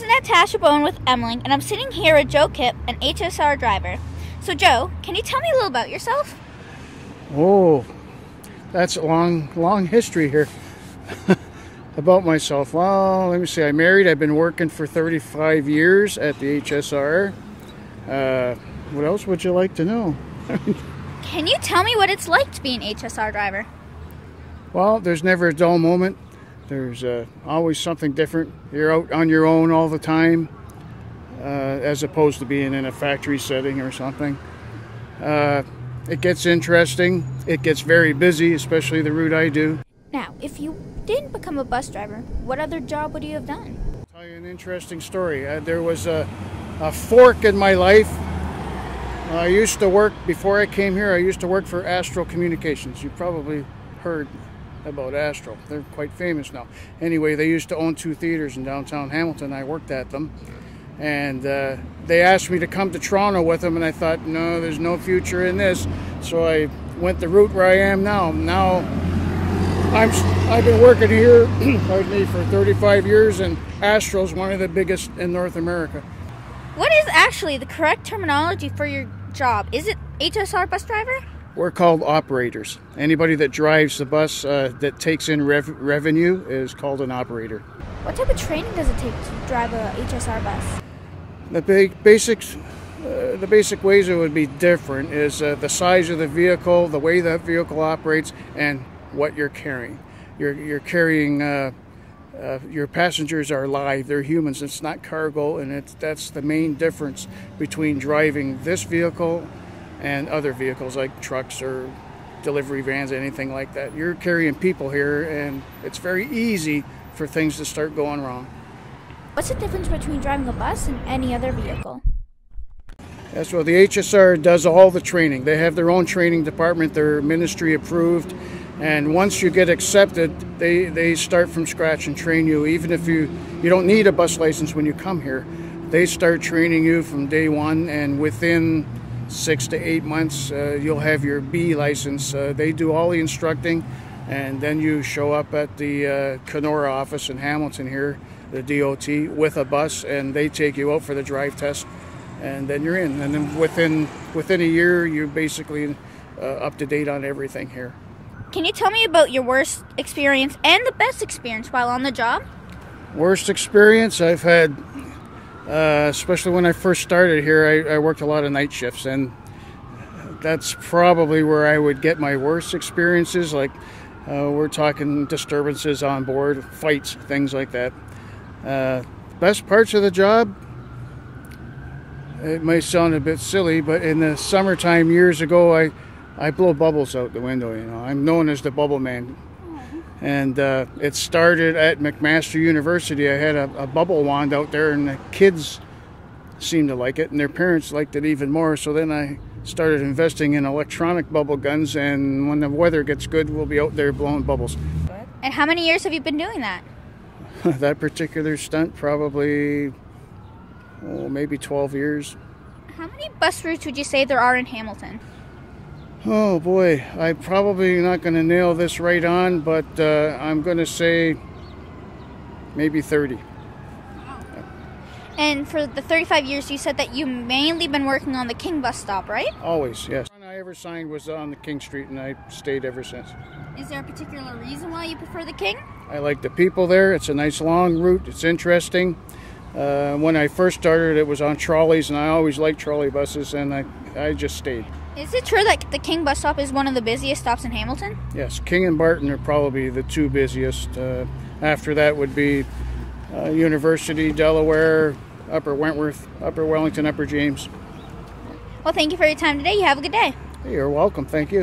listen at Tash with Emily, and I'm sitting here with Joe Kipp, an HSR driver. So Joe, can you tell me a little about yourself? Oh, that's a long history here. About myself. Well, let me see. I'm married. I've been working for 35 years at the HSR. What else would you like to know? Can you tell me what it's like to be an HSR driver? Well, there's never a dull moment. There's always something different. You're out on your own all the time, as opposed to being in a factory setting or something. It gets interesting. It gets very busy, especially the route I do. Now, if you didn't become a bus driver, what other job would you have done? I'll tell you an interesting story. There was a fork in my life. I used to work, before I came here, I used to work for Astral Communications. You probably heard about Astral. They're quite famous now. Anyway, they used to own 2 theaters in downtown Hamilton. I worked at them. And they asked me to come to Toronto with them, and I thought, no, there's no future in this. So I went the route where I am now. Now, I've been working here, pardon me, for 35 years, and Astral's one of the biggest in North America. What is actually the correct terminology for your job? Is it HSR bus driver? We're called operators. Anybody that drives the bus that takes in revenue is called an operator. What type of training does it take to drive a HSR bus? The basic ways it would be different is the size of the vehicle, the way that vehicle operates, and what you're carrying. You're carrying, your passengers are live, they're humans, it's not cargo, and that's the main difference between driving this vehicle and other vehicles like trucks or delivery vans, anything like that. You're carrying people here, and it's very easy for things to start going wrong. What's the difference between driving a bus and any other vehicle? Yes, well, the HSR does all the training. They have their own training department. They're ministry approved. And once you get accepted, they start from scratch and train you. Even if you don't need a bus license when you come here, they start training you from day one, and within 6 to 8 months, you'll have your B license. They do all the instructing, and then you show up at the Kenora office in Hamilton here, the DOT, with a bus, and they take you out for the drive test, and then you're in. And then within a year, you're basically up to date on everything here. Can you tell me about your worst experience and the best experience while on the job? Worst experience I've had, especially when I first started here, I worked a lot of night shifts, and that's probably where I would get my worst experiences. Like we're talking disturbances on board, fights, things like that. Best parts of the job, it may sound a bit silly, but in the summertime years ago, I blow bubbles out the window. You know, I'm known as the bubble man. And it started at McMaster University. I had a bubble wand out there, and the kids seemed to like it, and their parents liked it even more. So then I started investing in electronic bubble guns, and when the weather gets good, we'll be out there blowing bubbles. And how many years have you been doing that? That particular stunt, probably maybe 12 years. How many bus routes would you say there are in Hamilton? Oh boy, I'm probably not going to nail this right on, but I'm going to say maybe 30. And for the 35 years, you said that you mainly been working on the King bus stop, right? Always, yes. The one I ever signed was on the King Street, and I stayed ever since. Is there a particular reason why you prefer the King? I like the people there. It's a nice long route. It's interesting. When I first started, it was on trolleys, and I always liked trolley buses, and I just stayed. Is it true that the King bus stop is one of the busiest stops in Hamilton? Yes, King and Barton are probably the 2 busiest. After that would be University, Delaware, Upper Wentworth, Upper Wellington, Upper James. Well, thank you for your time today. You have a good day. Hey, you're welcome. Thank you.